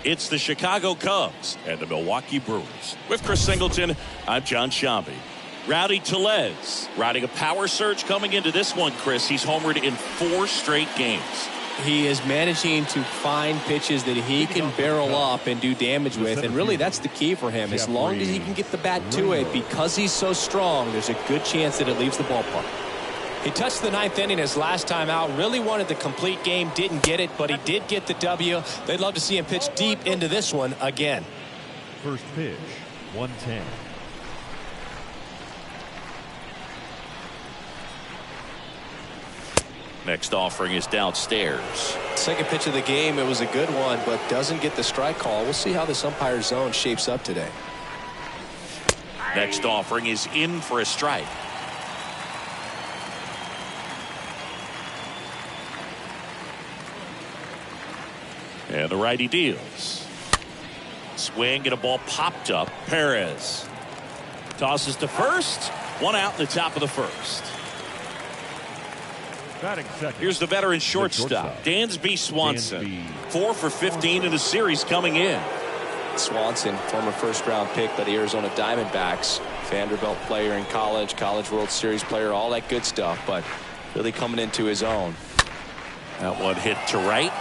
It's the Chicago Cubs and the Milwaukee Brewers. With Chris Singleton, I'm John Shambi. Rowdy Tellez riding a power surge coming into this one, Chris. He's homered in 4 straight games. He is managing to find pitches that he can barrel up and do damage with, and really that's the key for him. As long as he can get the bat to it, because he's so strong, there's a good chance that it leaves the ballpark. He touched the 9th inning his last time out. Really wanted the complete game. Didn't get it, but he did get the W. They'd love to see him pitch deep into this one again. First pitch, 110. Next offering is downstairs. Second pitch of the game. It was a good one, but doesn't get the strike call. We'll see how this umpire zone shapes up today. Next offering is in for a strike. And the righty deals. Swing and a ball popped up. Perez tosses to first. 1 out in the top of the first. Here's the veteran shortstop, Dansby Swanson. 4 for 15 in the series coming in. Swanson, former first-round pick by the Arizona Diamondbacks. Vanderbilt player in college, College World Series player, all that good stuff, but really coming into his own. That one hit to right.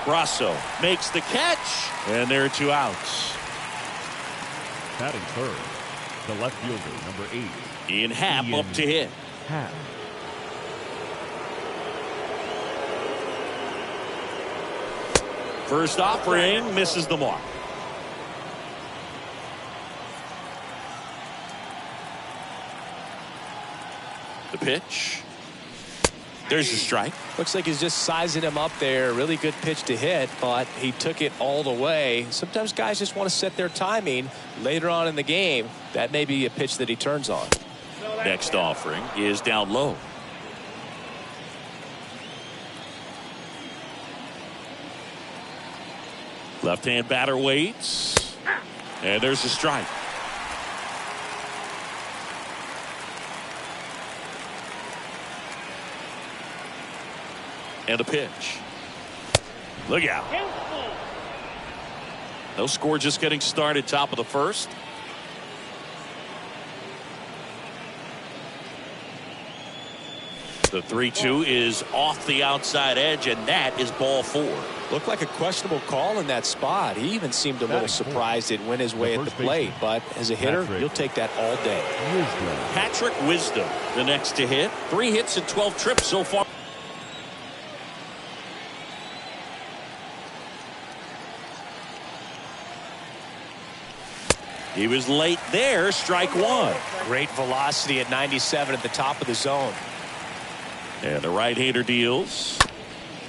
Brasso makes the catch, and there are 2 outs. Batting third, the left fielder, number 8. Ian Happ up to hit. Happ. First offering misses the mark. The pitch. There's the strike. Looks like he's just sizing him up there. Really good pitch to hit, but he took it all the way. Sometimes guys just want to set their timing later on in the game. That may be a pitch that he turns on. Next offering is down low. Left-hand batter waits. And there's a strike. And a pitch. Look out. No score, just getting started, top of the first. The 3-2 is off the outside edge, and that is ball 4. Looked like a questionable call in that spot. He even seemed a little surprised it went his way at the plate, but as a hitter, you'll take that all day. Patrick Wisdom, the next to hit. 3 hits and 12 trips so far. He was late there, strike 1. Great velocity at 97 at the top of the zone. And the right-hander deals.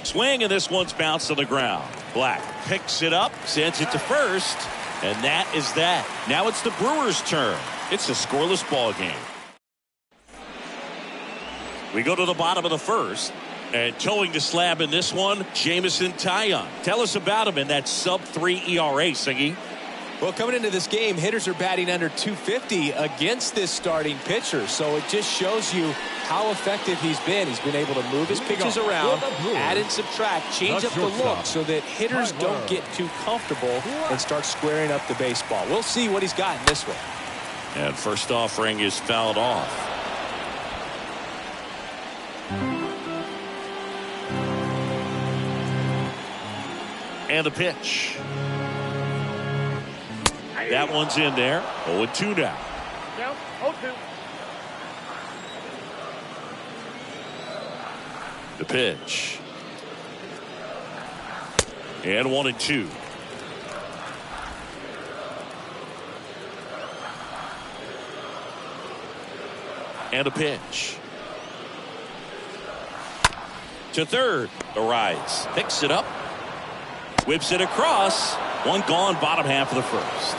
Swing, and this one's bounced on the ground. Black picks it up, sends it to first, and that is that. Now it's the Brewers' turn. It's a scoreless ball game. We go to the bottom of the first, and towing the slab in this one, Jameson Taillon. Tell us about him in that sub-3 ERA, Singy. Well, coming into this game, hitters are batting under 250 against this starting pitcher. So it just shows you how effective he's been. He's been able to move his pitches around, add and subtract, change up the look so that hitters don't get too comfortable and start squaring up the baseball. We'll see what he's got in this one. And first offering is fouled off. And the pitch. That one's in there. 0-2 now. Down 0-2. The pitch. And 1-2. And a pitch. To third. The rise. Picks it up. Whips it across. 1 gone, bottom half of the first.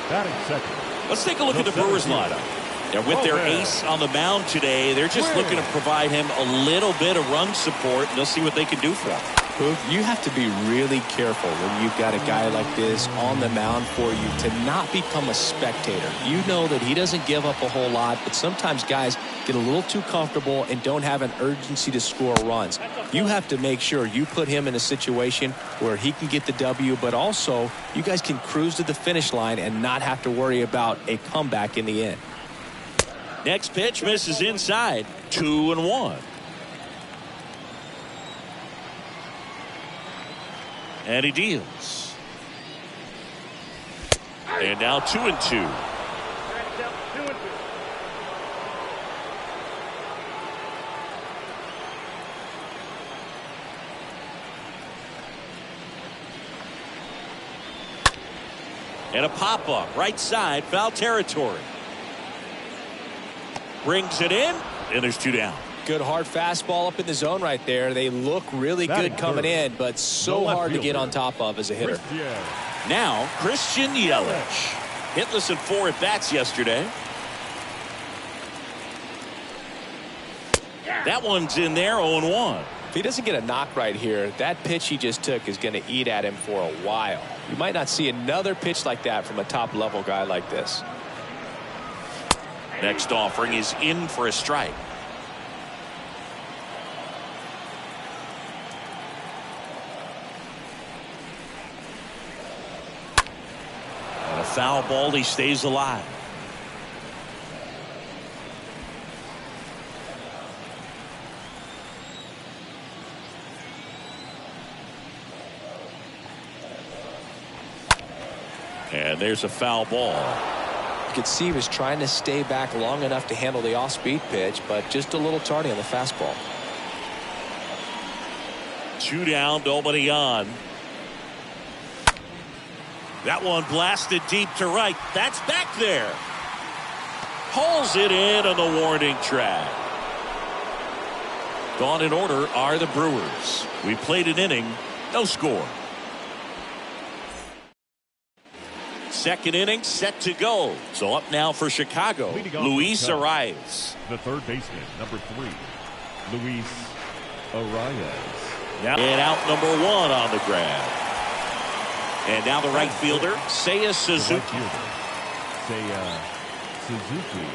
Batting second. Let's take a look at the Brewers lineup. And with their ace on the mound today, they're just looking to provide him a little bit of run support, and they'll see what they can do for him. You have to be really careful when you've got a guy like this on the mound for you to not become a spectator. You know that he doesn't give up a whole lot, but sometimes guys get a little too comfortable and don't have an urgency to score runs. You have to make sure you put him in a situation where he can get the W, but also you guys can cruise to the finish line and not have to worry about a comeback in the end. Next pitch misses inside. 2-1. And he deals. And now 2-2. And a pop-up right side, foul territory. Brings it in, and there's 2 down. Good hard fastball up in the zone right there. They look really good coming in, but so hard to get on top of as a hitter. Now Christian Yelich. Hitless in 4 at-bats yesterday. That one's in there, 0-1. If he doesn't get a knock right here, that pitch he just took is going to eat at him for a while. You might not see another pitch like that from a top-level guy like this. Next offering is in for a strike. And a foul ball, he stays alive. And there's a foul ball. You could see he was trying to stay back long enough to handle the off-speed pitch, but just a little tardy on the fastball. 2 down, nobody on. That one blasted deep to right. That's back there. Pulls it in on the warning track. Gone in order are the Brewers. We played an inning, no score. Second inning set to go. So up now for Chicago, Luis Arias. The third baseman, number 3, Luis Arias. And out number 1 on the grab. And now the right fielder, Seiya Suzuki. Seiya Suzuki.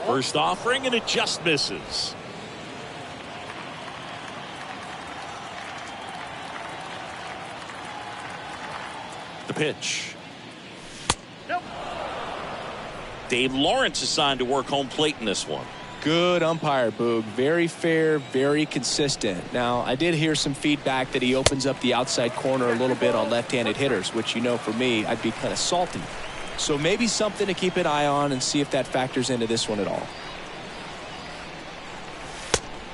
First offering, and it just misses. The pitch. Nope. Dave Lawrence assigned to work home plate in this one. Good umpire, Boog. Very fair, very consistent. Now, I did hear some feedback that he opens up the outside corner a little bit on left-handed hitters, which, you know, for me, I'd be kind of salty. So maybe something to keep an eye on and see if that factors into this one at all.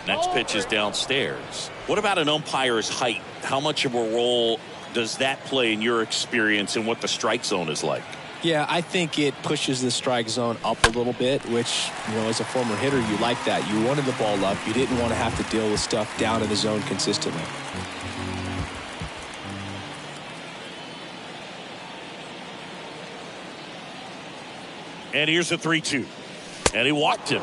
Next pitch is downstairs. What about an umpire's height? How much of a role does that play in your experience and what the strike zone is like? Yeah, I think it pushes the strike zone up a little bit, which, you know, as a former hitter, you like that. You wanted the ball up. You didn't want to have to deal with stuff down in the zone consistently. And here's a 3-2. And he walked him.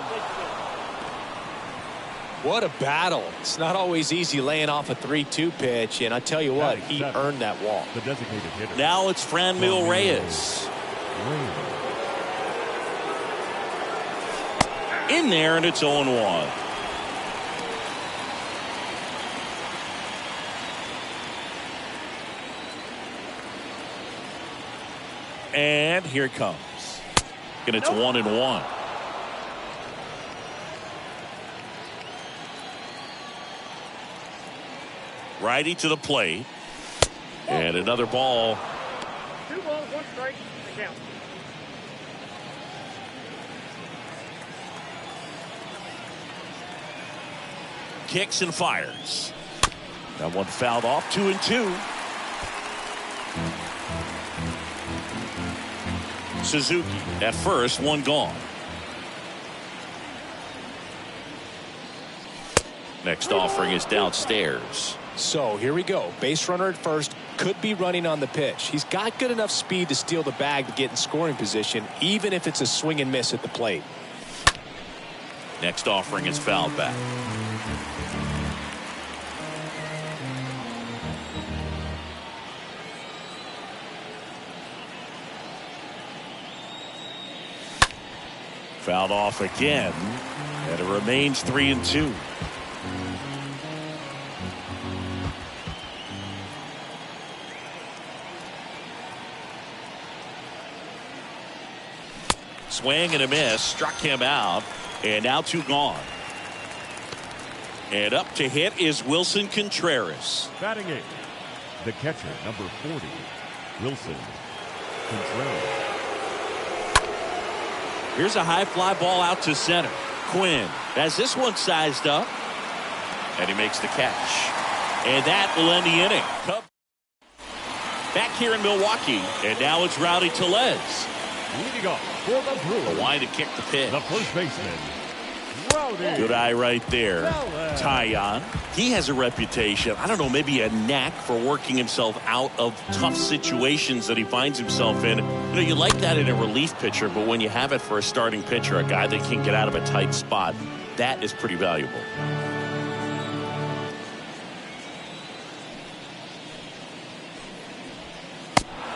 What a battle. It's not always easy laying off a 3-2 pitch, and I tell you what, he earned that walk. The designated hitter. Now it's Franmil Reyes. In there, and it's 0-1. And here it comes. And it's 1-1. Righty to the plate. And another ball. 2 balls, 1 strike, the count. Kicks and fires. That one fouled off. 2-2. Suzuki at first, 1 gone. Next offering is downstairs. So here we go. Base runner at first, could be running on the pitch. He's got good enough speed to steal the bag to get in scoring position, even if it's a swing and miss at the plate. Next offering is fouled back. Fouled off again, and it remains 3-2. Swing and a miss, struck him out, and now 2 gone. And up to hit is Wilson Contreras. Batting 8th, the catcher, number 40, Wilson Contreras. Here's a high fly ball out to center. Quinn has this one sized up, and he makes the catch. And that will end the inning. Back here in Milwaukee, and now it's Rowdy Tellez. Leading off for the Brewers, A line to kick the pitch. the first baseman, Rowdy. Good eye right there. Tellez. Tyon. He has a reputation, I don't know, maybe a knack for working himself out of tough situations that he finds himself in. You know, you like that in a relief pitcher, but when you have it for a starting pitcher, a guy that can get out of a tight spot, that is pretty valuable.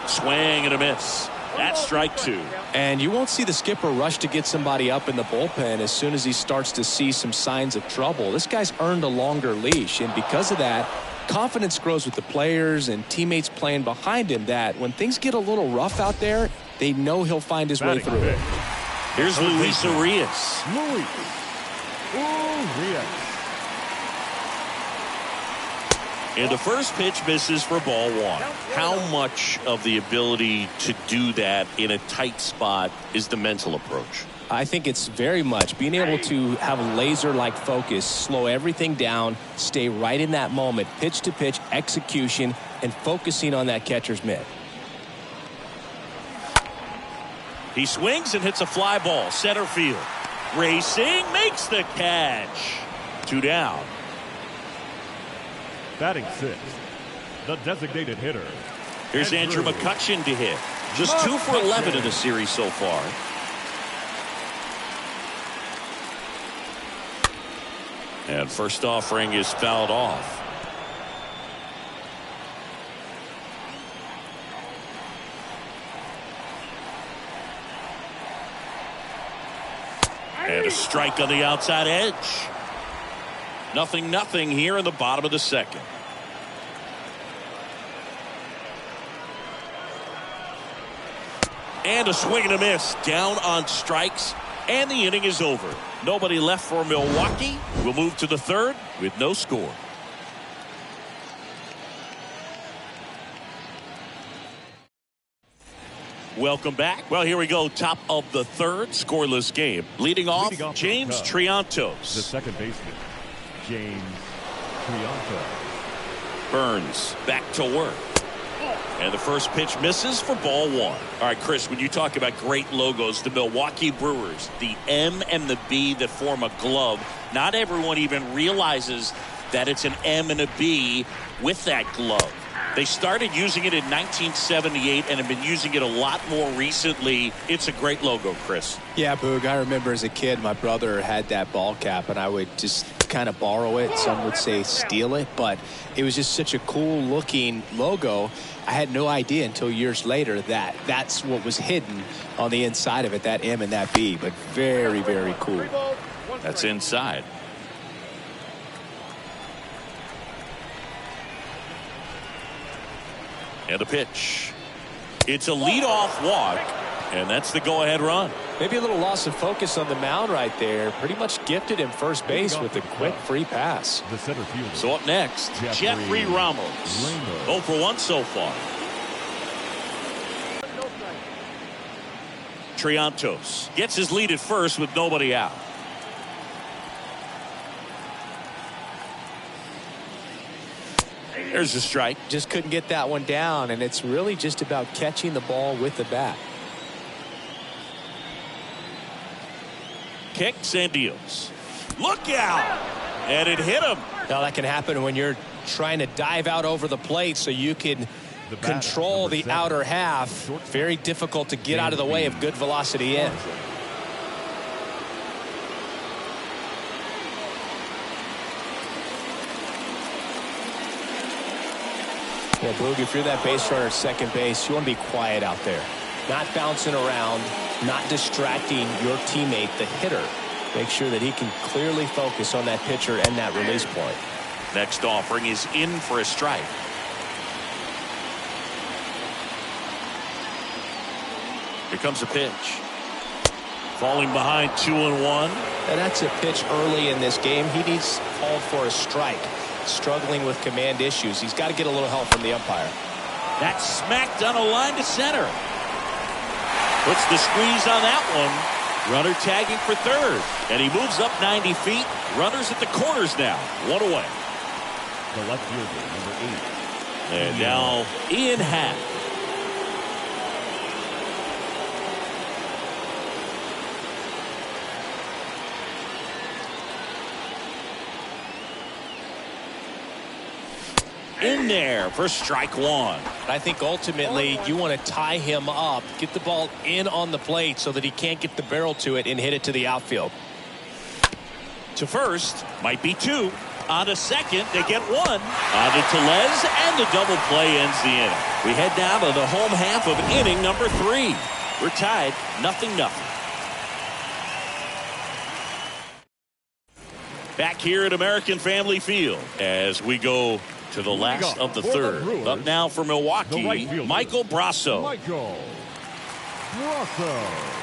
Swing and a miss. That's strike 2. And you won't see the skipper rush to get somebody up in the bullpen as soon as he starts to see some signs of trouble. This guy's earned a longer leash, and because of that, confidence grows with the players and teammates playing behind him, that when things get a little rough out there, they know he'll find his way through it. Here's Luis Urias. Luis Urias. And the first pitch misses for ball 1. How much of the ability to do that in a tight spot is the mental approach? I think it's very much being able to have a laser-like focus, slow everything down, stay right in that moment, pitch-to-pitch execution, and focusing on that catcher's mitt. He swings and hits a fly ball, center field. Racing, makes the catch. 2 down. Batting 6th, the designated hitter. Here's Andrew McCutchen to hit. Just 2 for 11 in the series so far. And first offering is fouled off. And a strike on the outside edge. 0-0 here in the bottom of the second. And a swing and a miss. Down on strikes. And the inning is over. Nobody left for Milwaukee. We'll move to the third with no score. Welcome back. Well, here we go. Top of the third. Scoreless game. Leading off James Triantos. The second baseman, James Triantos. Burns back to work. And the first pitch misses for ball 1. All right, Chris, when you talk about great logos, the Milwaukee Brewers, the M and the B that form a glove, not everyone even realizes that it's an M and a B with that glove. They started using it in 1978 and have been using it a lot more recently. It's a great logo, Chris. Yeah, Boog, I remember as a kid, my brother had that ball cap, and I would just kind of borrow it. Some would say steal it, but it was just such a cool looking logo. I had no idea until years later that that's what was hidden on the inside of it, that M and that B, but very, very cool. That's inside. And the pitch. It's a leadoff walk, and that's the go-ahead run. Maybe a little loss of focus on the mound right there. Pretty much gifted him first base with a quick free pass. The center fielder. So up next, Jeffrey Ramos. 0 for 1 so far. Triantos gets his lead at first with nobody out. There's a strike. Just couldn't get that one down, and it's really just about catching the ball with the bat. Kicks and deals. Look out! And it hit him. Now that can happen when you're trying to dive out over the plate so you can control the outer half. Very difficult to get out of the way of good velocity in. Yeah, Boog, if you're that base runner at second base, you want to be quiet out there. Not bouncing around, not distracting your teammate, the hitter. Make sure that he can clearly focus on that pitcher and that release point. Next offering is in for a strike. Here comes a pitch. Falling behind 2-1. And that's a pitch early in this game. He needs called for a strike. Struggling with command issues. He's got to get a little help from the umpire. That's smacked on a line to center. Puts the squeeze on that one. Runner tagging for third. And he moves up 90 feet. Runners at the corners now. One away. The left fielder, number 8. And now Ian Happ. In there for strike one. I think ultimately you want to tie him up, get the ball in on the plate so that he can't get the barrel to it and hit it to the outfield. To first, might be two. On to second, they get one. On to Tellez, and the double play ends the inning. We head down to the home half of inning number 3. We're tied 0-0. Back here at American Family Field as we go to the last of the third. Up now for Milwaukee, Michael Brasso. Michael Brasso.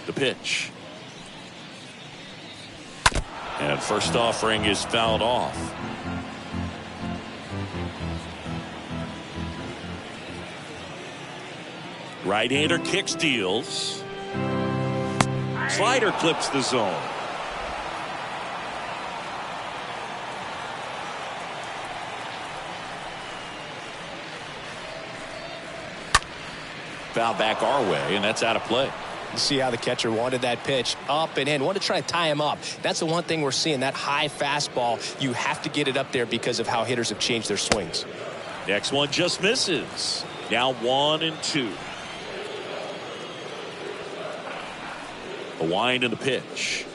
The pitch. And first offering is fouled off. Right-hander kicks, deals. Slider clips the zone. Foul back our way, and that's out of play. You see how the catcher wanted that pitch up and in. Wanted to try to tie him up. That's the one thing we're seeing, that high fastball. You have to get it up there because of how hitters have changed their swings. Next one just misses. Now 1-2. A wind in the pitch.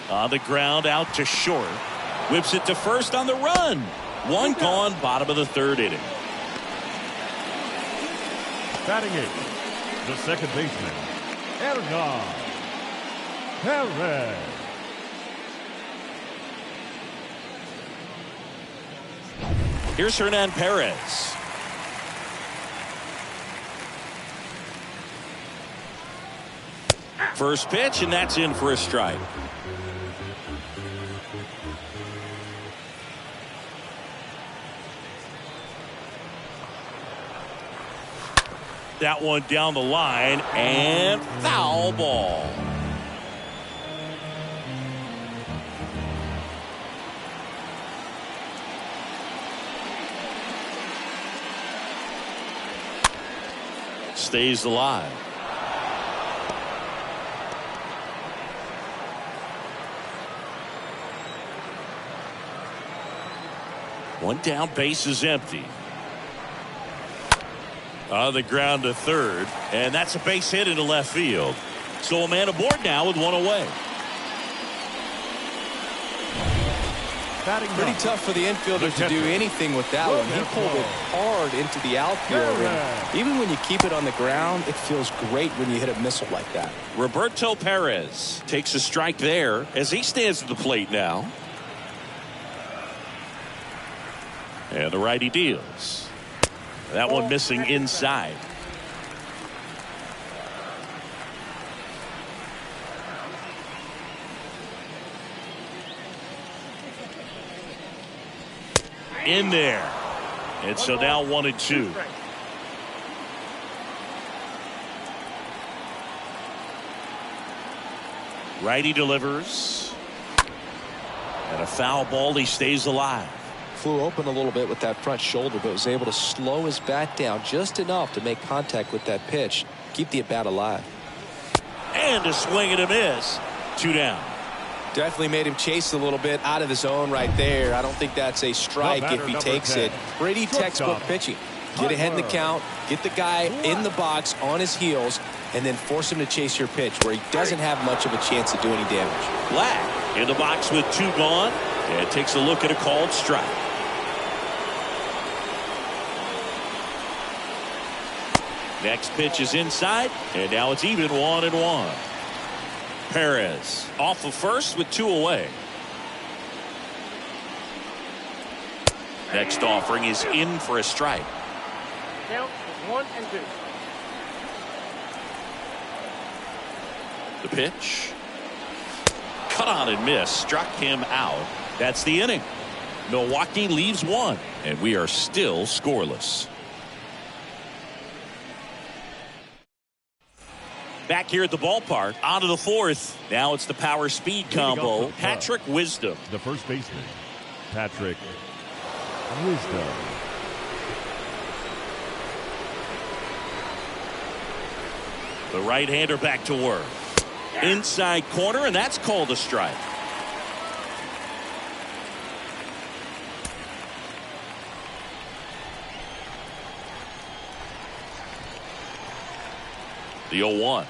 On the ground, out to short. Whips it to first on the run. One gone, bottom of the third inning. Batting it, the second baseman, Hernan Perez. Here's Hernan Perez. First pitch, and that's in for a strike. That one down the line, and foul ball. Stays alive. One down, base is empty. On the ground to third, and that's a base hit into left field. So a man aboard now with one away. Pretty tough for the infielder to do anything with that one. He pulled it hard into the outfield. And even when you keep it on the ground, it feels great when you hit a missile like that. Roberto Perez takes a strike there as he stands at the plate now. And the righty deals. That one missing inside. In there. And so now 1-2. Righty delivers. And a foul ball. He stays alive. Flew open a little bit with that front shoulder, but was able to slow his bat down just enough to make contact with that pitch. Keep the at-bat alive. And a swing and a miss. 2 down. Definitely made him chase a little bit out of the zone right there. I don't think that's a strike if he takes it. Pretty textbook pitching. Get ahead in the count, get the guy in the box on his heels, and then force him to chase your pitch where he doesn't have much of a chance to do any damage. Black in the box with 2 gone, and takes a look at a called strike. Next pitch is inside, and now it's even 1-1. Perez off of first with 2 away. Next offering is in for a strike. Count is 1-2. The pitch. Cut on and miss. Struck him out. That's the inning. Milwaukee leaves 1, and we are still scoreless. Back here at the ballpark, on to the 4th. Now it's the power speed combo. Patrick Wisdom. The first baseman, Patrick Wisdom. The right-hander back to work. Inside corner, and that's called a strike. The 0-1.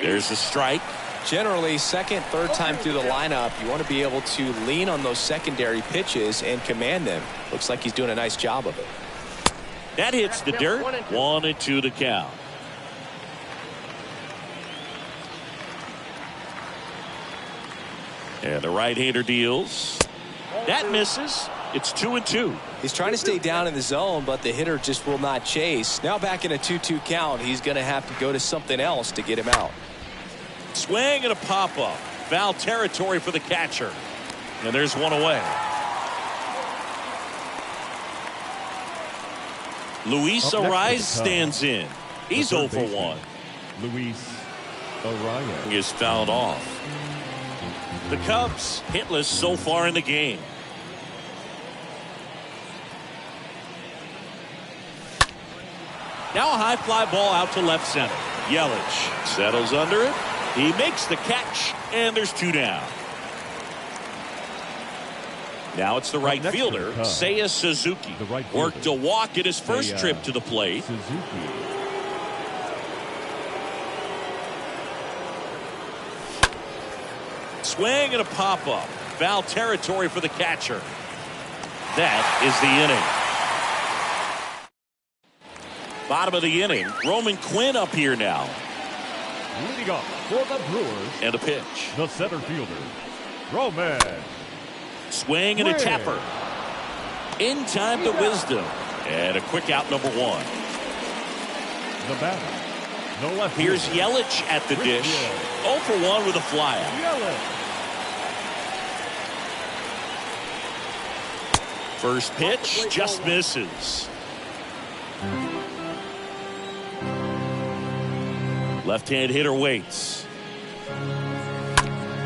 There's the strike. Generally, second, third time through the lineup, you want to be able to lean on those secondary pitches and command them. Looks like he's doing a nice job of it. That hits the dirt. 1-2 to count. And the right-hander deals. That misses. It's 2-2. He's trying to stay down in the zone, but the hitter just will not chase. Now back in a 2-2 count, he's going to have to go to something else to get him out. Swing and a pop-up. Foul territory for the catcher. And there's 1 away. Luis Arraez stands in. He's 0 for 1. Luis Arraez is fouled off. The Cubs hitless so far in the game. Now a high fly ball out to left center. Yelich settles under it. He makes the catch, and there's 2 down. Now it's the right fielder, Seiya Suzuki. Worked a walk at his first trip to the plate. Swing and a pop-up. Foul territory for the catcher. That is the inning. Bottom of the inning. Roman Quinn up here now. Leading off for the Brewers. And a pitch. The center fielder, Roman. Swing and a tapper. In time to Wisdom. And a quick out, number 1. The batter. No left. Here's Yelich at the dish. 0 for 1 with a flyout. Yelich. First pitch just misses. Left-hand hitter waits.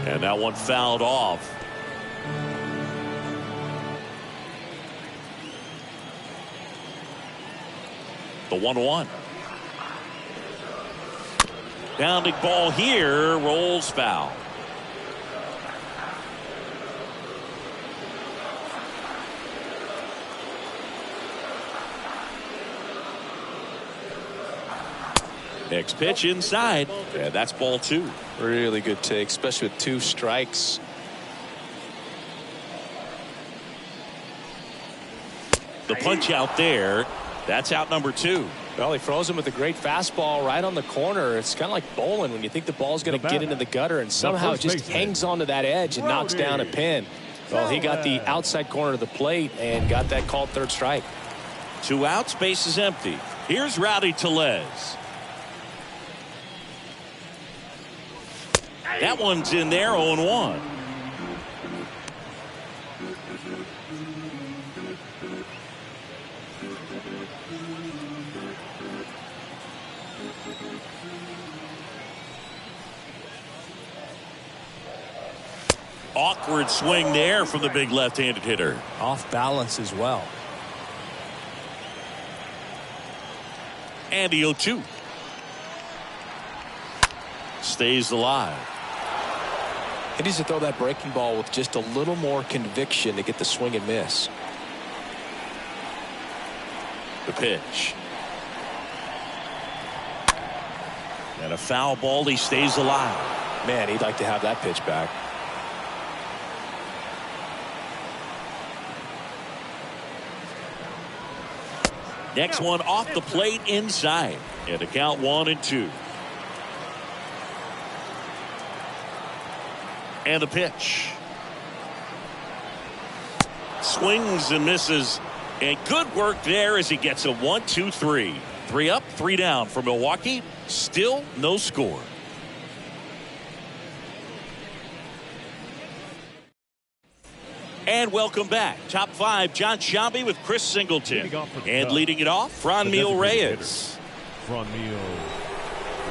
And that one fouled off. The 1-1. Bounding ball here, rolls foul. Next pitch inside, and that's ball 2. Really good take, especially with 2 strikes. The punch out there, that's out number 2. Well, he froze him with a great fastball right on the corner. It's kind of like bowling when you think the ball's going to get into the gutter and somehow it just hangs onto that edge and knocks down a pin. Well, he got the outside corner of the plate and got that called 3rd strike. 2 outs, base is empty. Here's Rowdy Tellez. That one's in there, 0-1. Awkward swing there from the big left-handed hitter. Off balance as well. And the 0-2. Stays alive. He needs to throw that breaking ball with just a little more conviction to get the swing and miss. The pitch. And a foul ball. He stays alive. Man, he'd like to have that pitch back. Next one off the plate inside. And a count 1-2. And the pitch. Swings and misses. And good work there as he gets a 1-2-3. 3 up, 3 down for Milwaukee. Still no score. And welcome back. Top 5, John Sciambi with Chris Singleton. And leading it off, Franmil Reyes. Franmil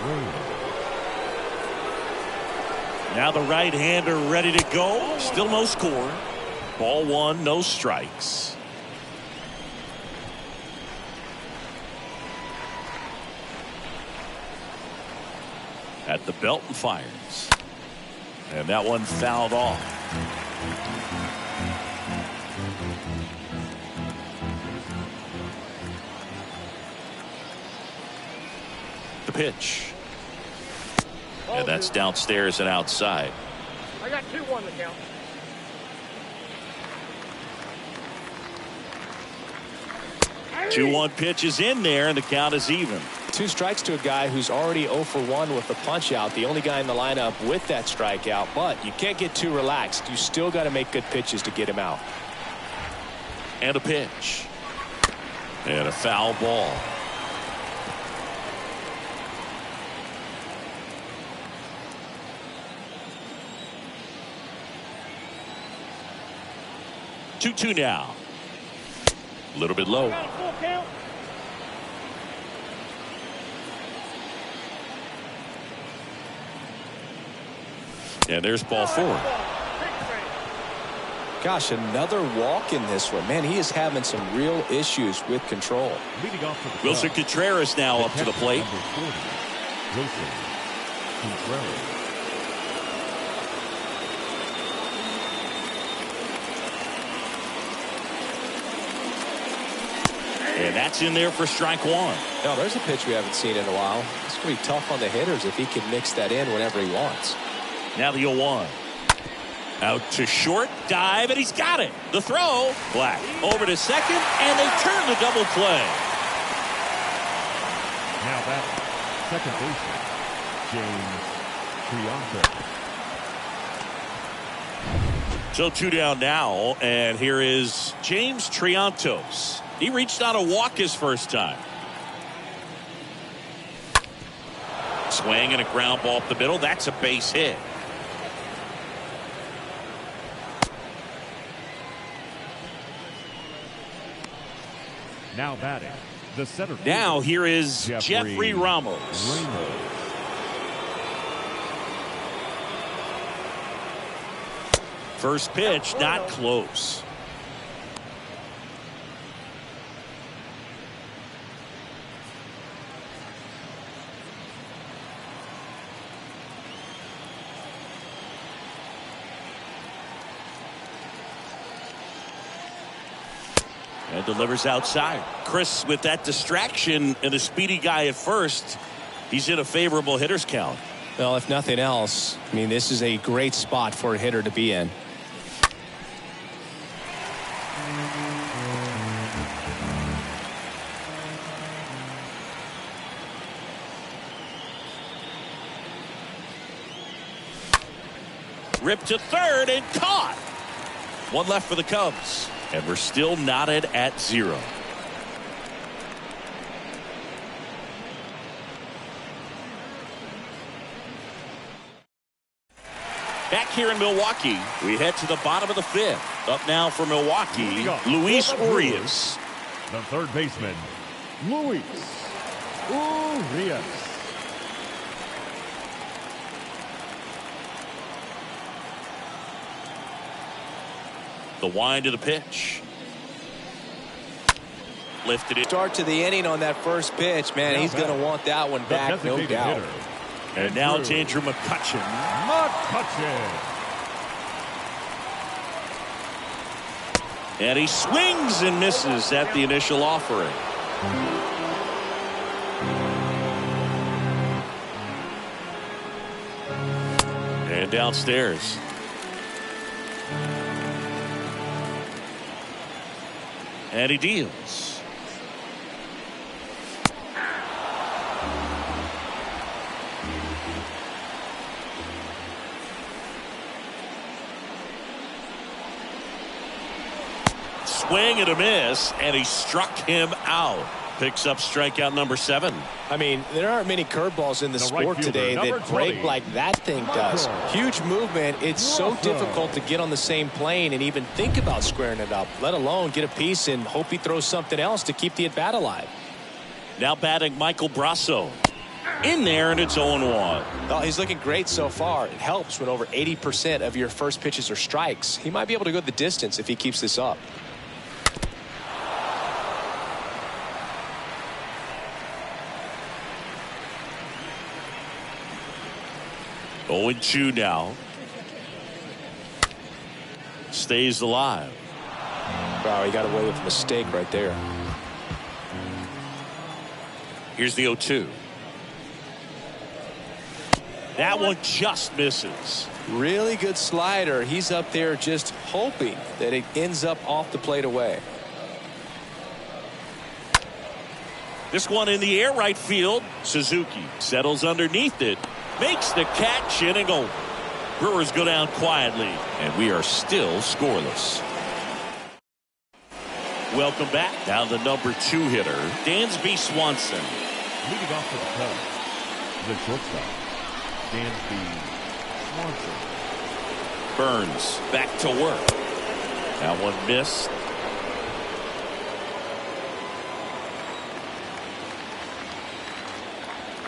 Reyes. Now the right-hander ready to go. Still no score. Ball 1, no strikes. At the belt and fires. And that one fouled off. The pitch. And that's downstairs and outside. I got 2-1 to count. Two 2-1 pitch is in there, and the count is even. 2 strikes to a guy who's already 0 for 1 with the punch out. The only guy in the lineup with that strikeout. But you can't get too relaxed. You still got to make good pitches to get him out. And a pitch. And a foul ball. Two now. A little bit low. Got a full count. And there's ball 4. Gosh, another walk in this one. Man, he is having some real issues with control. Leading off for the Wilson club, Contreras now up to the plate. Number 40, Wilson Contreras. And that's in there for strike 1. Now, there's a pitch we haven't seen in a while. It's going to be tough on the hitters if he can mix that in whenever he wants. Now the 0-1. Out to short, dive, and he's got it. The throw, Black over to second, and they turn the double play. Now that second baseman, James Trianto. So 2 down now, and here is James Triantos. He reached on a walk his first time. Swing and a ground ball up the middle. That's a base hit. Now batting, the center fielder. Now here is Jeffrey Ramos. First pitch, not close. And delivers outside. Chris, with that distraction and a speedy guy at first, he's in a favorable hitter's count. Well, if nothing else, I mean, this is a great spot for a hitter to be in. Ripped to third and caught. 1 left for the Cubs. And we're still knotted at 0. Back here in Milwaukee, we head to the bottom of the 5th. Up now for Milwaukee, Luis Urias. The third baseman, Luis Urias. The wind of the pitch. Lifted it. Start to the inning on that first pitch. Man, he's going to want that one back, no doubt. And now it's Andrew McCutchen. And he swings and misses at the initial offering. And downstairs. And he deals. Swing and a miss, and he struck him out. Picks up strikeout number 7. I mean, there aren't many curveballs in the sport today that break like that thing does. Huge movement. It's so difficult to get on the same plane and even think about squaring it up, let alone get a piece and hope he throws something else to keep the at-bat alive. Now batting Michael Brasso. In there, and it's 0-1. Oh, he's looking great so far. It helps when over 80% of your first pitches are strikes. He might be able to go the distance if he keeps this up. 0-2 now. Stays alive. Wow, he got away with a mistake right there. Here's the 0-2. That one just misses. Really good slider. He's up there just hoping that it ends up off the plate away. This one in the air, right field. Suzuki settles underneath it. Makes the catch, inning over. Brewers go down quietly, and we are still scoreless. Welcome back. Now the number 2 hitter, Dansby Swanson. Leading off for the Cubs, the shortstop, Dansby Swanson. Burns back to work. That one missed.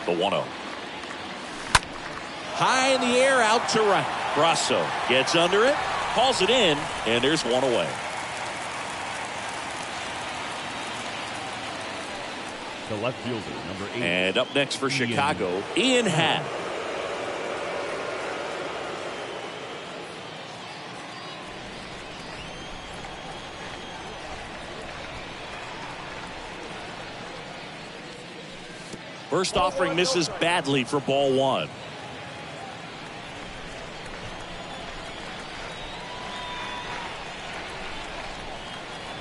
The 1-0. High in the air, out to right. Brasso gets under it, calls it in, and there's one away. The left fielder, number 8. And up next for Chicago, Ian Happ. First offering misses badly for ball 1.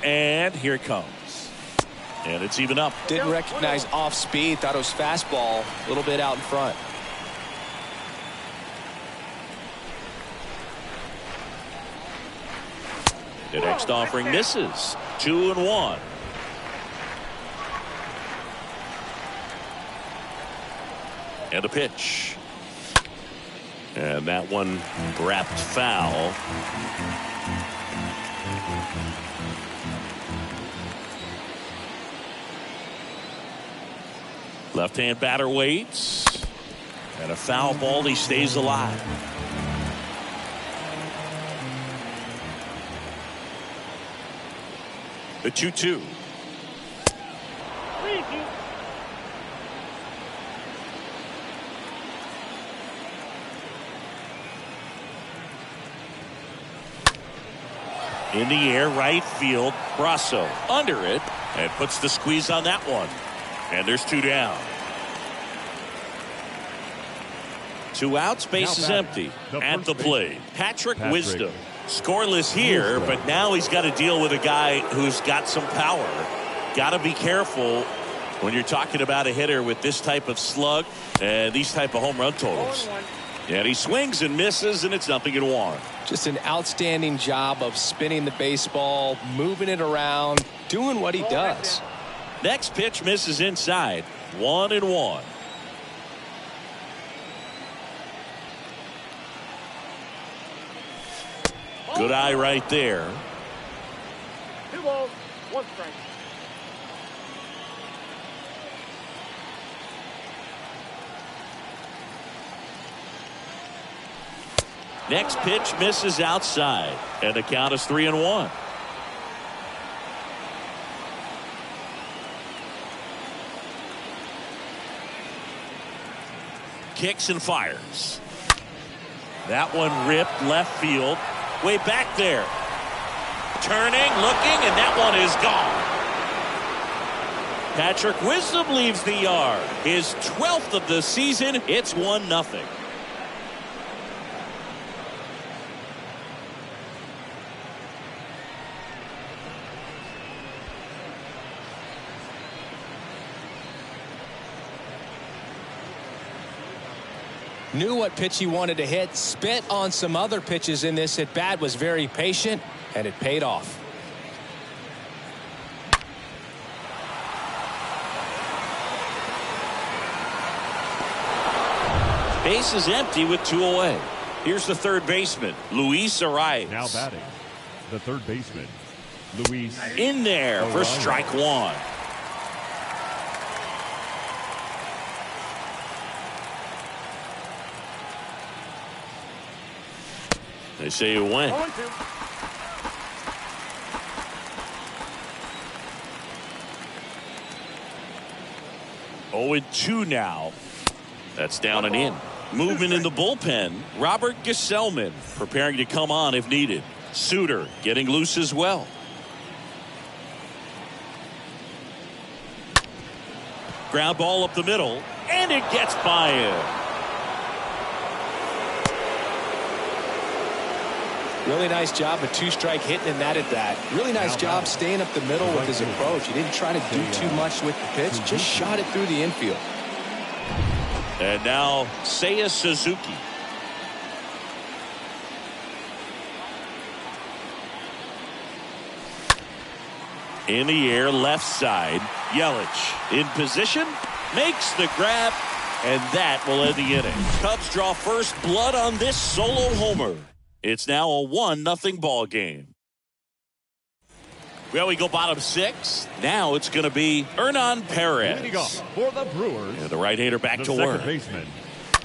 And here it comes. And it's even up. Didn't recognize off speed. Thought it was fastball. A little bit out in front. The next offering misses. 2-1. And a pitch. And that one wrapped foul. Left-hand batter waits. And a foul ball. He stays alive. The 2-2. In the air, right field. Brasso under it and puts the squeeze on that one. And there's 2 down. 2 outs, base is empty. At the plate, Patrick Wisdom. Scoreless here, but now he's got to deal with a guy who's got some power. Got to be careful when you're talking about a hitter with this type of slug and these type of home run totals. And he swings and misses, and it's 0-1. Just an outstanding job of spinning the baseball, moving it around, doing what he does. Next pitch misses inside. 1-1. Good eye right there. 2 balls, 1 strike. Next pitch misses outside, and the count is 3-1. Kicks and fires. That one ripped left field. Way back there. Turning, looking, and that one is gone. Patrick Wisdom leaves the yard. His 12th of the season. It's 1-0. Knew what pitch he wanted to hit, spit on some other pitches in this at bat, was very patient, and it paid off. Base is empty with 2 away. Here's the third baseman, Luis arrives. Now batting, the third baseman, Luis. In there for strike one. They say you win. 0-2. Oh, 2 now. That's down and in. Movement in the bullpen. Robert Gesellman preparing to come on if needed. Suter getting loose as well. Ground ball up the middle, and it gets by him. Really nice job, a 2-strike hitting and that at that. Really nice job staying up the middle with his approach. He didn't try to do too much with the pitch, just shot it through the infield. And now Seiya Suzuki. In the air, left side. Yelich in position, makes the grab, and that will end the inning. Cubs draw first blood on this solo homer. It's now a 1-0 ball game. Well, we go bottom 6. Now it's going to be Hernan Perez. Leading off for the Brewers. And the right-hander back the to work. second baseman,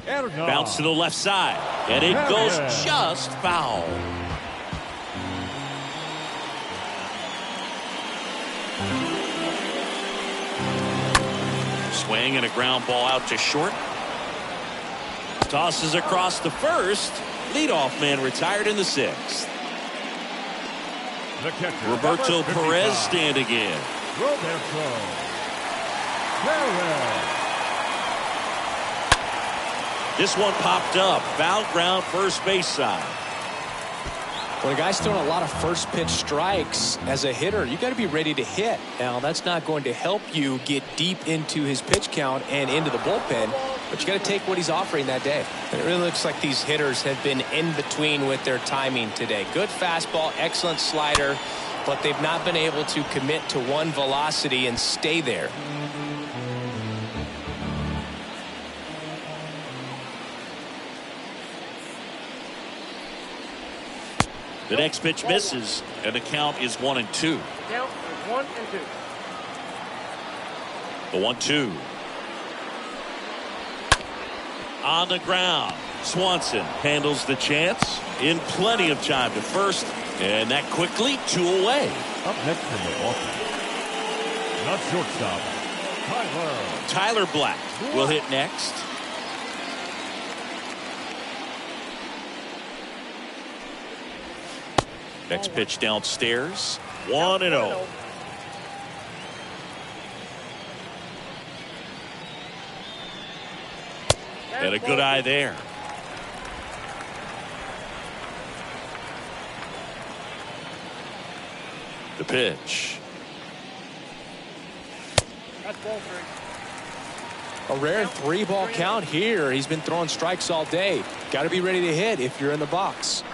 Hernan. Bounce to the left side, and it goes just foul. Swing and a ground ball out to short. Tosses across the first. Leadoff man retired in the 6th. The catcher, Roberto number 55, Perez standing in. Roberto Perez. This one popped up. Foul ground, first base side. When a guy's throwing a lot of first pitch strikes as a hitter, you got to be ready to hit. Now, that's not going to help you get deep into his pitch count and into the bullpen, but you got to take what he's offering that day. It really looks like these hitters have been in between with their timing today. Good fastball, excellent slider, but they've not been able to commit to one velocity and stay there. The next pitch misses, and the count is 1-2. Count is 1-2. The 1-2. On the ground. Swanson handles the chance in plenty of time to first, and that quickly 2 away. Up next from Milwaukee, not shortstop, Tyler Black will hit next. Next pitch downstairs. 1-0. And a good eye there. The pitch. That's ball 3. A rare 3-ball count here. He's been throwing strikes all day. Got to be ready to hit if you're in the box.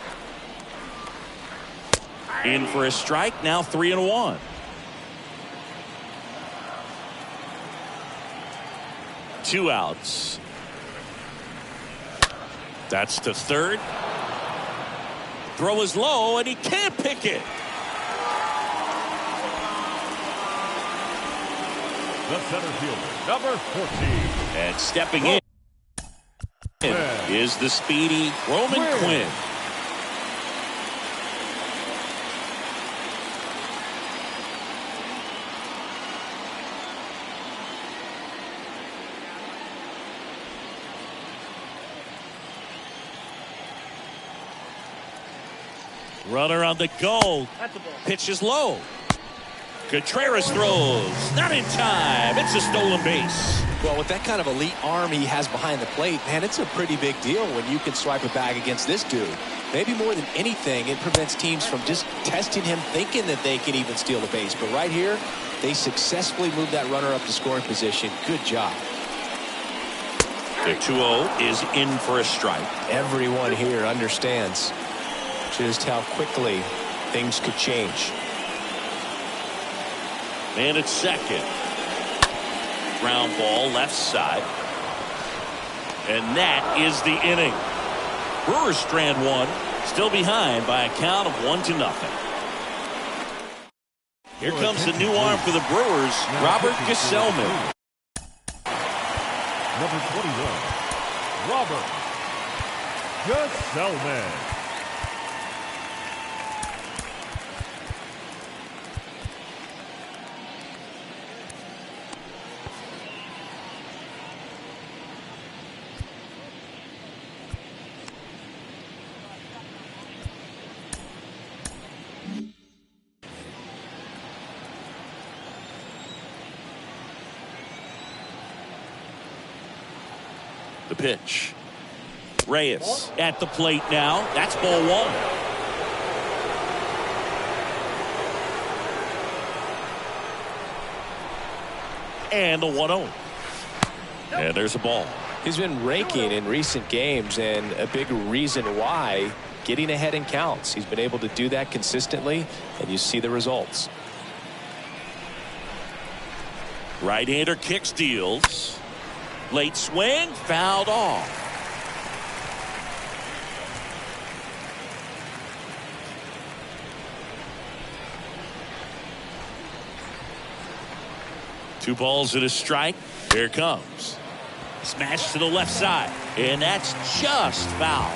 In for a strike, now 3-1. Two outs. That's to third. Throw is low, and he can't pick it. the center fielder, number 14. And stepping in is the speedy Roman Quinn. Runner on the go. That's the ball. Pitch is low. Contreras throws. Not in time. It's a stolen base. Well, with that kind of elite arm he has behind the plate, man, it's a pretty big deal when you can swipe a bag against this dude. Maybe more than anything, it prevents teams from just testing him, thinking that they can even steal the base. But right here, they successfully moved that runner up to scoring position. Good job. The 2-0 is in for a strike. Everyone here understands just how quickly things could change. Man at second. Ground ball left side. And that is the inning. Brewers strand one. Still behind by a count of 1-0. Here comes the new arm for the Brewers, Robert Gesellman. Number 21, Robert Gesellman. The pitch. Reyes at the plate now. That's ball one. And the 1-0. And there's a ball. He's been raking in recent games, and a big reason why, getting ahead in counts. He's been able to do that consistently, and you see the results. Right-hander kicks, deals. Late swing, fouled off. Two balls and a strike. Here it comes. Smash to the left side. And that's just foul.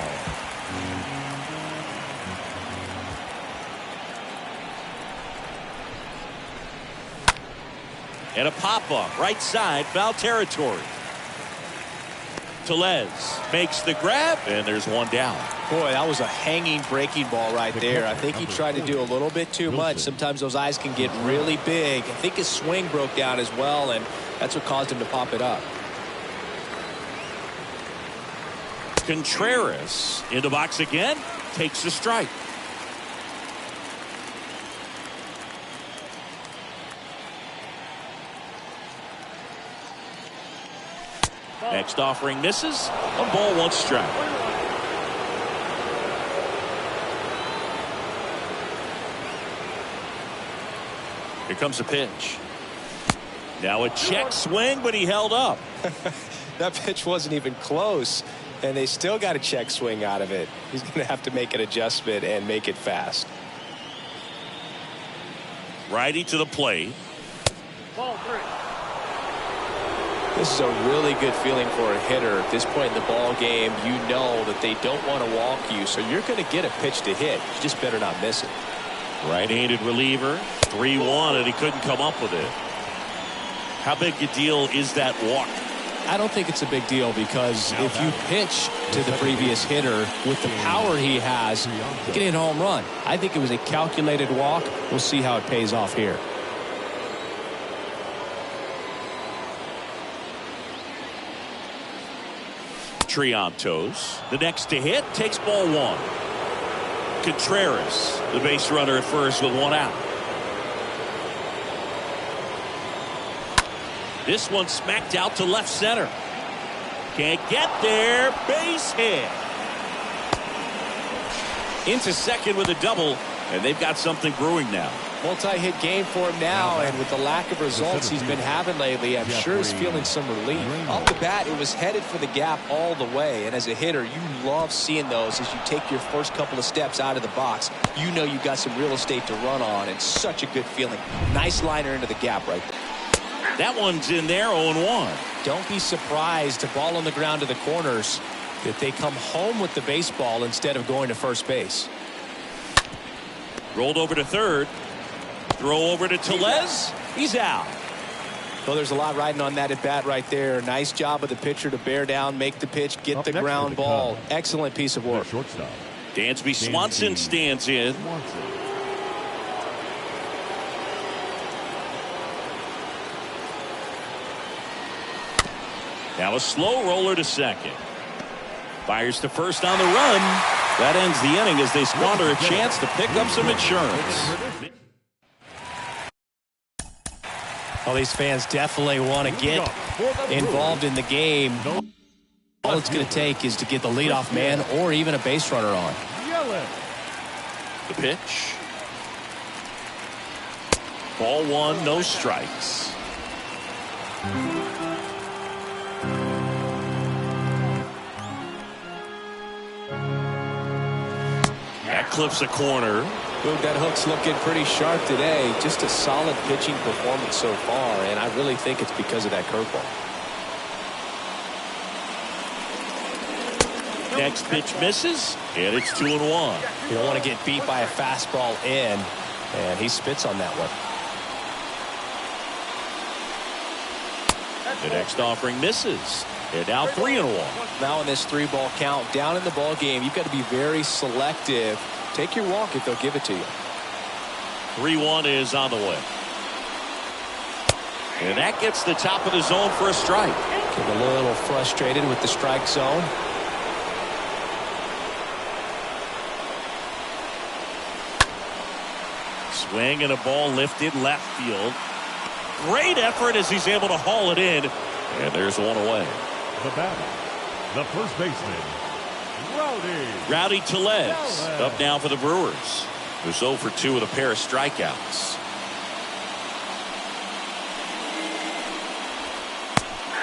And a pop-up. Right side. Foul territory. Tellez makes the grab, and there's one down. Boy, that was a hanging breaking ball right there. I think he tried to do a little bit too much. Sometimes those eyes can get really big. I think his swing broke down as well, and that's what caused him to pop it up. Contreras in the box again, takes the strike. Next offering misses. A ball, one strike. Here comes a pitch. Now a check swing, but he held up. That pitch wasn't even close, and they still got a check swing out of it. He's going to have to make an adjustment and make it fast. Righty to the plate. Ball 3. This is a really good feeling for a hitter. At this point in the ball game, you know that they don't want to walk you, so you're going to get a pitch to hit. You just better not miss it. Right-handed reliever, 3-1, and he couldn't come up with it. How big a deal is that walk? I don't think it's a big deal, because if you pitch to the previous hitter with the power he has, you can hit a home run. I think it was a calculated walk. We'll see how it pays off here. Triantos, the next to hit, takes ball one. Contreras, the base runner at first with one out. This one smacked out to left center. Can't get there. Base hit. Into second with a double, and they've got something brewing now. Multi-hit game for him now, and with the lack of results he's been having lately, I'm sure he's feeling some relief. Off the bat, it was headed for the gap all the way, and as a hitter, you love seeing those as you take your first couple of steps out of the box. You know you've got some real estate to run on, and such a good feeling. Nice liner into the gap right there. That one's in there, 0-1. Don't be surprised to ball on the ground to the corners that they come home with the baseball instead of going to first base. Rolled over to third. Throw over to Tellez. He's out. Well, there's a lot riding on that at bat right there. Nice job of the pitcher to bear down, make the pitch, get the ground ball. Excellent piece of work. Shortstop, Dansby Swanson stands in. Now a slow roller to second. Fires to first on the run. That ends the inning as they squander a chance to pick up some insurance. Well, these fans definitely want to get involved in the game. All it's going to take is to get the leadoff man or even a base runner on. The pitch. Ball one, no strikes. That clips a corner. Dude, that hook's looking pretty sharp today. Just a solid pitching performance so far, and I really think it's because of that curveball. Next pitch misses, and it's 2-1. You don't want to get beat by a fastball in, and he spits on that one. The next offering misses, and now 3-1. Now in this 3-ball count, down in the ball game, you've got to be very selective. Take your walk if they'll give it to you. 3-1 is on the way. And that gets the top of the zone for a strike. Get a little frustrated with the strike zone. Swing and a ball lifted left field. Great effort as he's able to haul it in. And there's one away. The batter, the first baseman, Rowdy Tellez up now for the Brewers, who's 0 for 2 with a pair of strikeouts.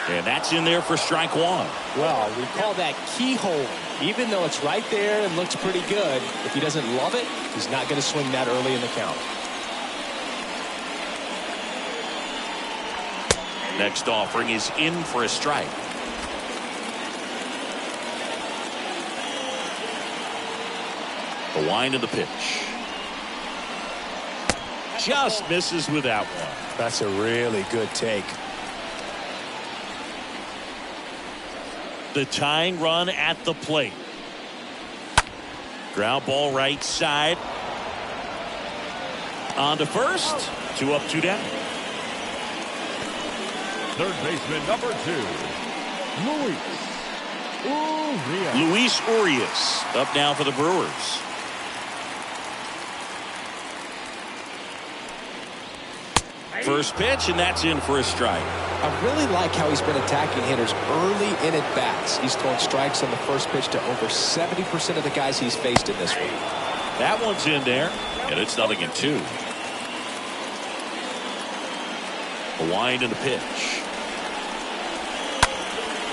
And that's in there for strike one. Well, we call that keyhole. Even though it's right there and looks pretty good, if he doesn't love it, he's not going to swing that early in the count. Next offering is in for a strike. The wind of the pitch. Just misses with that one. That's a really good take. The tying run at the plate. Ground ball right side. On to first. 2 up, 2 down. third baseman number 2, Luis Urias up now for the Brewers. First pitch, and that's in for a strike. I really like how he's been attacking hitters early in at bats. He's thrown strikes on the first pitch to over 70% of the guys he's faced in this one. That one's in there, and it's 0-2. A wind and a pitch.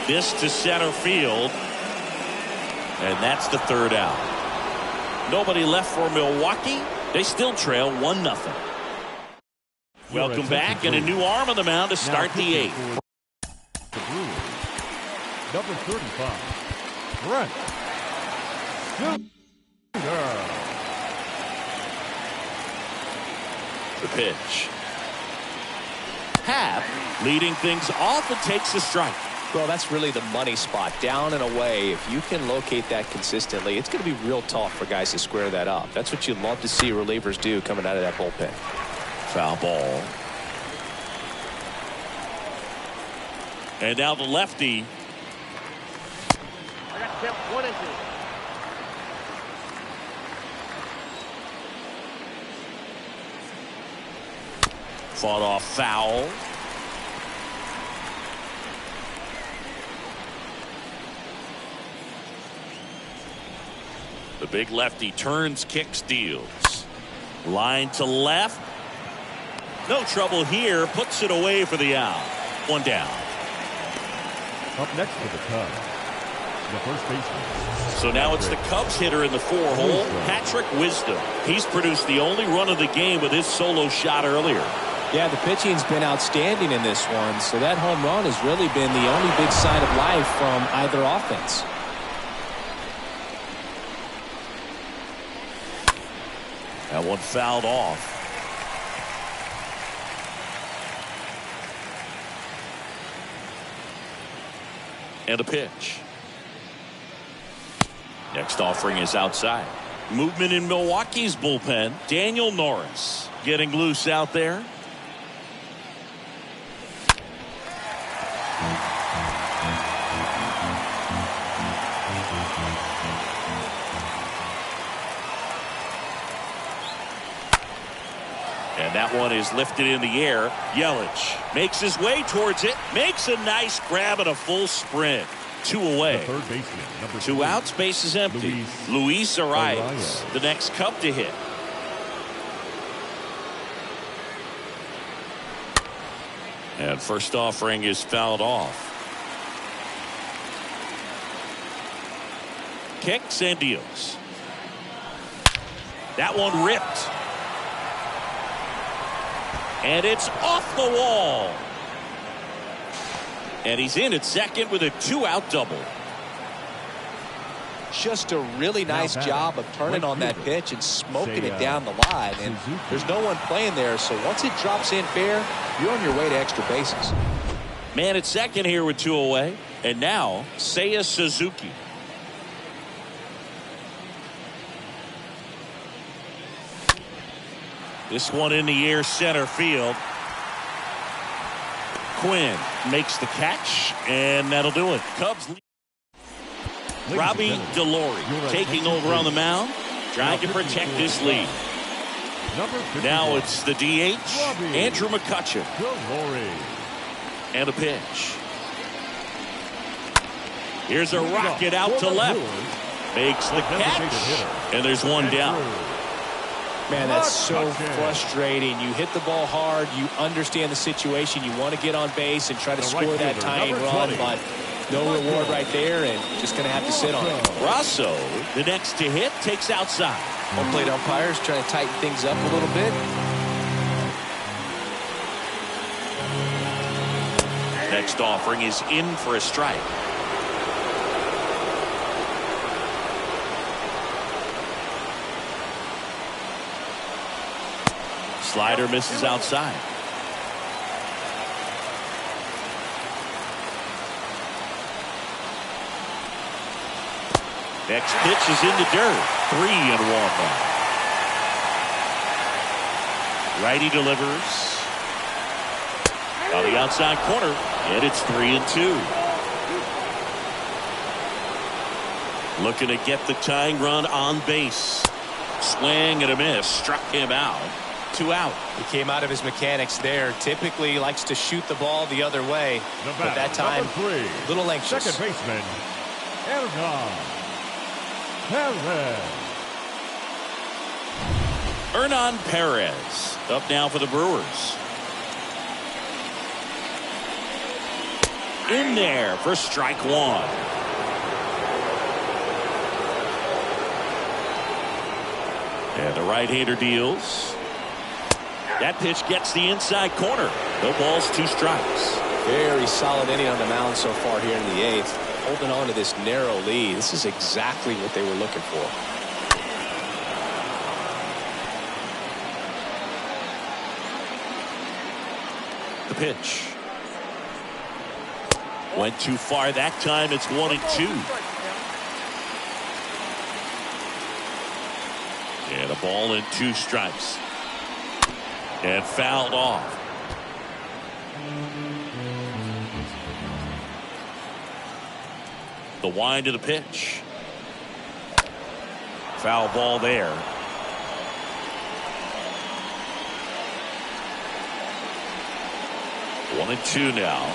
This to center field, and that's the third out. Nobody left for Milwaukee. They still trail 1-0. Welcome back, and a new arm on the mound to start the 8th. The Brewers, number 35, Brent Sugar. The pitch. Happ leading things off and takes a strike. Well, that's really the money spot, down and away. If you can locate that consistently, it's going to be real tough for guys to square that up. That's what you love to see relievers do coming out of that bullpen. Foul ball. And now the lefty. I got count 1 and 2. Fought off foul. The big lefty turns, kicks, deals. Line to left. No trouble here. Puts it away for the out. 1 down. Up next for the Cubs, the first baseman. So now it's the Cubs hitter in the 4-hole, Patrick Wisdom. He's produced the only run of the game with his solo shot earlier. Yeah, the pitching's been outstanding in this one, so that home run has really been the only big sign of life from either offense. That one fouled off. And a pitch. Next offering is outside. Movement in Milwaukee's bullpen. Daniel Norris getting loose out there. And that one is lifted in the air. Yelich makes his way towards it. Makes a nice grab and a full sprint. 2 away. The third baseman, number 2 3. outs, base is empty. Luis Arias, the next Cub to hit. And first offering is fouled off. Kicks and deals. That one ripped. And it's off the wall. And he's in at second with a 2-out double. Just a really nice job of turning on that pitch and smoking it down the line. And there's no one playing there, so once it drops in fair, you're on your way to extra bases. Man at second here with 2 away. And now, Seiya Suzuki. This one in the air center field. Quinn makes the catch, and that'll do it. Cubs lead. Robbie Delory taking over on the mound, trying to protect this lead. Now it's the DH, Andrew McCutchen. And a pitch. Here's a rocket out to left. Makes the catch, and there's one down. Man, that's so frustrating. You hit the ball hard. You understand the situation. You want to get on base and try to score that tying run, but no reward right there, and just going to have to sit on it. Rosso, the next to hit, takes outside. Home plate umpires trying to tighten things up a little bit. Next offering is in for a strike. Slider misses outside. Next pitch is in the dirt. 3-1 now. Righty delivers. On the outside corner, and it's 3-2. Looking to get the tying run on base. Swing and a miss. Struck him out. 2 out. He came out of his mechanics there. Typically he likes to shoot the ball the other way, but that time a little anxious. Second baseman, Hernan Perez up now for the Brewers. In there for strike 1. And the right-hander deals. That pitch gets the inside corner. No balls, 2 strikes. Very solid inning on the mound so far here in the 8th. Holding on to this narrow lead. This is exactly what they were looking for. The pitch. Went too far that time. It's 1-2. And a ball and 2 strikes. And fouled off. The wind of the pitch. Foul ball there. One and 2 now.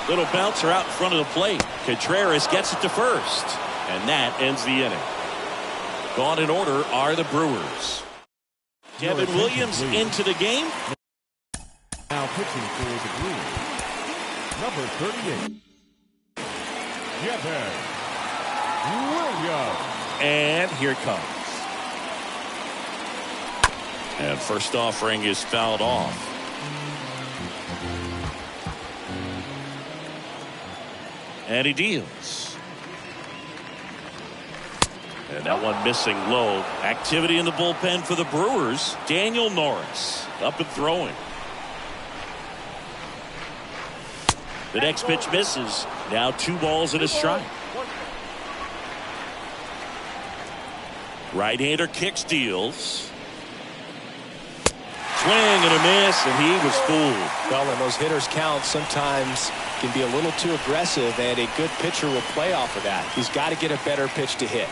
Little bouncer out in front of the plate. Contreras gets it to first. And that ends the inning. Gone in order are the Brewers. Kevin Williams into the game. Now pitching for the Brewers, number 38, Kevin Williams. And here it comes. And first offering is fouled off. And he deals. And that one missing low. Activity in the bullpen for the Brewers. Daniel Norris up and throwing. The next pitch misses. Now 2 balls and a strike. Right-hander kicks, deals. Swing and a miss, and he was fooled. Well, when those hitters count, sometimes can be a little too aggressive, and a good pitcher will play off of that. He's got to get a better pitch to hit.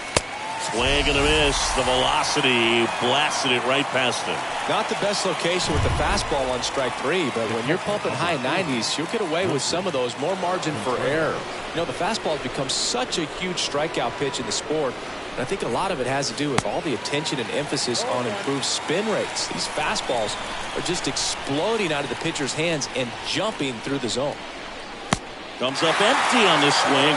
Swing and a miss. The velocity blasted it right past him. Not the best location with the fastball on strike 3, but when you're pumping high 90s, you'll get away with some of those. More margin for error. You know, the fastball has become such a huge strikeout pitch in the sport. And I think a lot of it has to do with all the attention and emphasis on improved spin rates. These fastballs are just exploding out of the pitcher's hands and jumping through the zone. Comes up empty on this swing.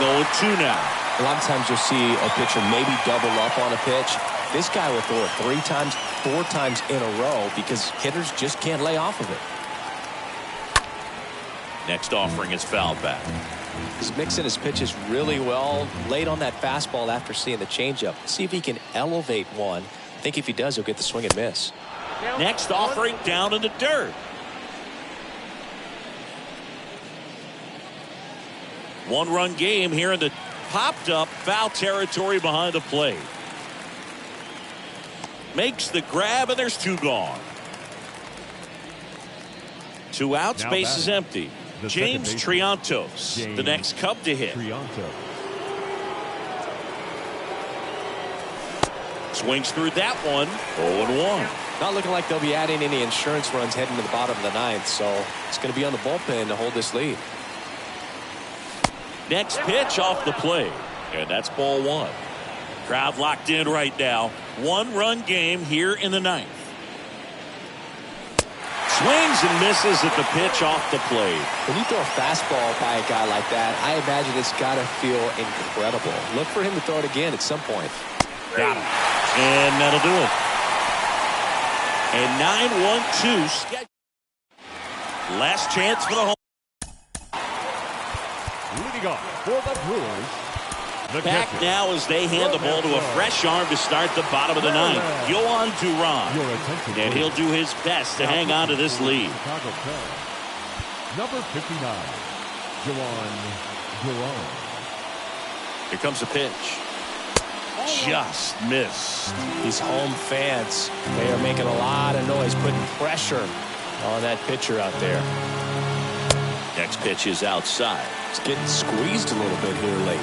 0-2 now. A lot of times you'll see a pitcher maybe double up on a pitch. This guy will throw it 3 times, 4 times in a row because hitters just can't lay off of it. Next offering is fouled back. He's mixing his pitches really well. Late on that fastball after seeing the changeup. See if he can elevate one. I think if he does, he'll get the swing and miss. Next offering down in the dirt. 1-run game here in the popped up foul territory behind the plate. Makes the grab, and there's 2 gone. 2 outs, Now base is empty. James Triantos, the next Cub to hit. Swings through that one. 0-1. Not looking like they'll be adding any insurance runs heading to the bottom of the 9th, so it's going to be on the bullpen to hold this lead. Next pitch off the plate, and that's ball 1. Crowd locked in right now. 1-run game here in the 9th. Swings and misses at the pitch off the plate. When you throw a fastball by a guy like that, I imagine it's got to feel incredible. Look for him to throw it again at some point. Got him. And that'll do it. And 9-1-2. Last chance for the home. Leading off for the Brewers. Back now as they hand the ball to a fresh arm to start the bottom of the 9th. Yohan Duran. And he'll do his best to hang on to this lead. Number 59, Yohan Duran. Here comes the pitch. Just missed. These home fans, they are making a lot of noise, putting pressure on that pitcher out there. Next pitch is outside. It's getting squeezed a little bit here late.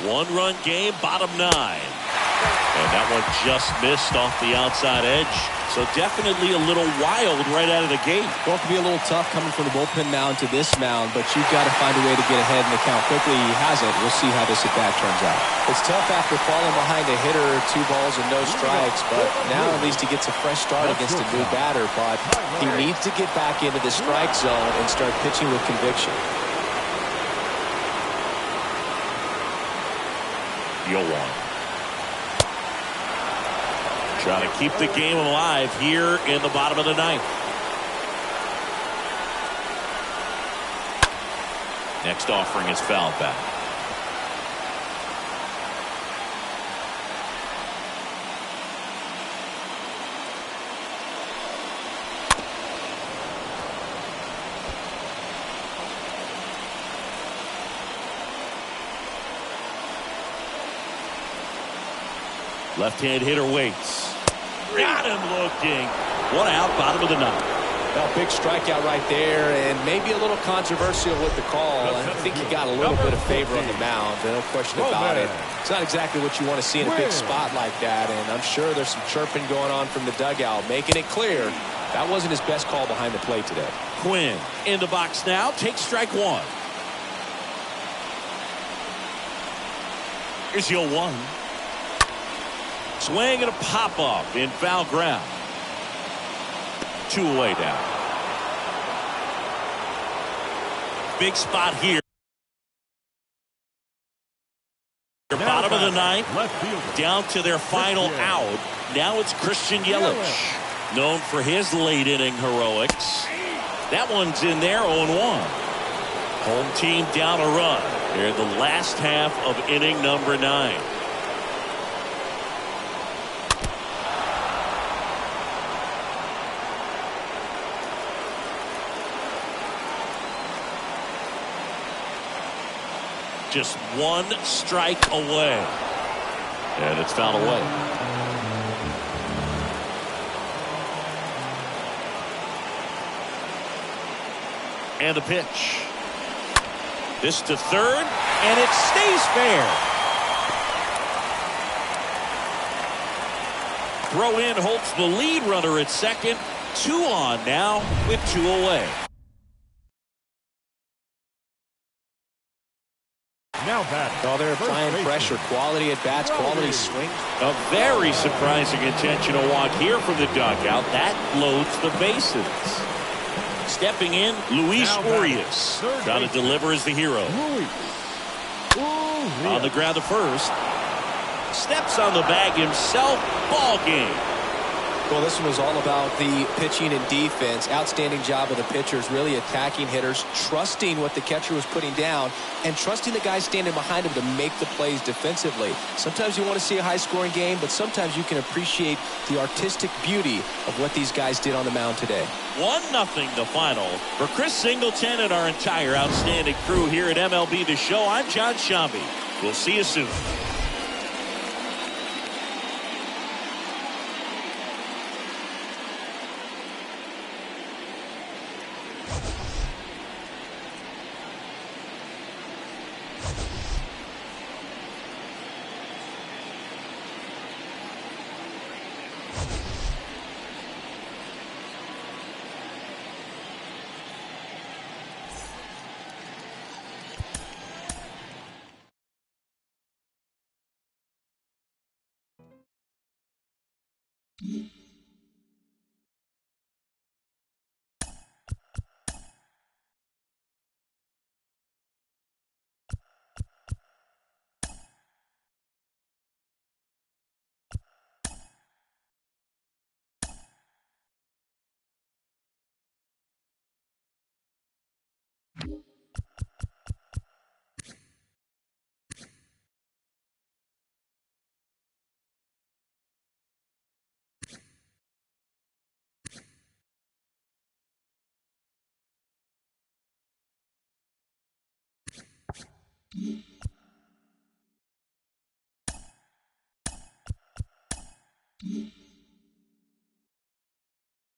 1-run game, bottom 9. And that one just missed off the outside edge. So definitely a little wild right out of the gate. Going to be a little tough coming from the bullpen mound to this mound, but you've got to find a way to get ahead in the count quickly. He hasn't. We'll see how this at bat turns out. It's tough after falling behind a hitter, 2 balls and no strikes, but now at least he gets a fresh start against a new batter. But he needs to get back into the strike zone and start pitching with conviction. Yohan. Trying to keep the game alive here in the bottom of the 9th. Next offering is fouled back. Left-hand hitter waits. Got him looking. 1 out, bottom of the 9th. Well, big strikeout right there, and maybe a little controversial with the call. I think he got a little bit of favor on the mound, no question about it. It's not exactly what you want to see in a big spot like that, and I'm sure there's some chirping going on from the dugout, making it clear that wasn't his best call behind the plate today. Quinn in the box now, takes strike 1. Here's Yohan. Swing and a pop-up in foul ground. 2 away now. Big spot here. Bottom of the 9th, down to their final out. Now it's Christian Yelich, known for his late inning heroics. That one's in there, 0-1. Home team down a run. They're in the last half of inning number 9. just one strike away. And it's fouled away. And the pitch. This to third, and it stays fair. Throw in holds the lead runner at second. 2 on now with 2 away. Now back. Oh, they're applying pressure. Quality at bats, quality swing. A very surprising intentional walk here from the dugout. That loads the bases. Stepping in, Luis Urias. Trying to deliver as the hero. On the ground to first. Steps on the bag himself. Ball game. Well, this one was all about the pitching and defense. Outstanding job of the pitchers, really attacking hitters, trusting what the catcher was putting down, and trusting the guys standing behind him to make the plays defensively. Sometimes you want to see a high-scoring game, but sometimes you can appreciate the artistic beauty of what these guys did on the mound today. 1-0 the final. For Chris Singleton and our entire outstanding crew here at MLB The Show, I'm John Shambi. We'll see you soon.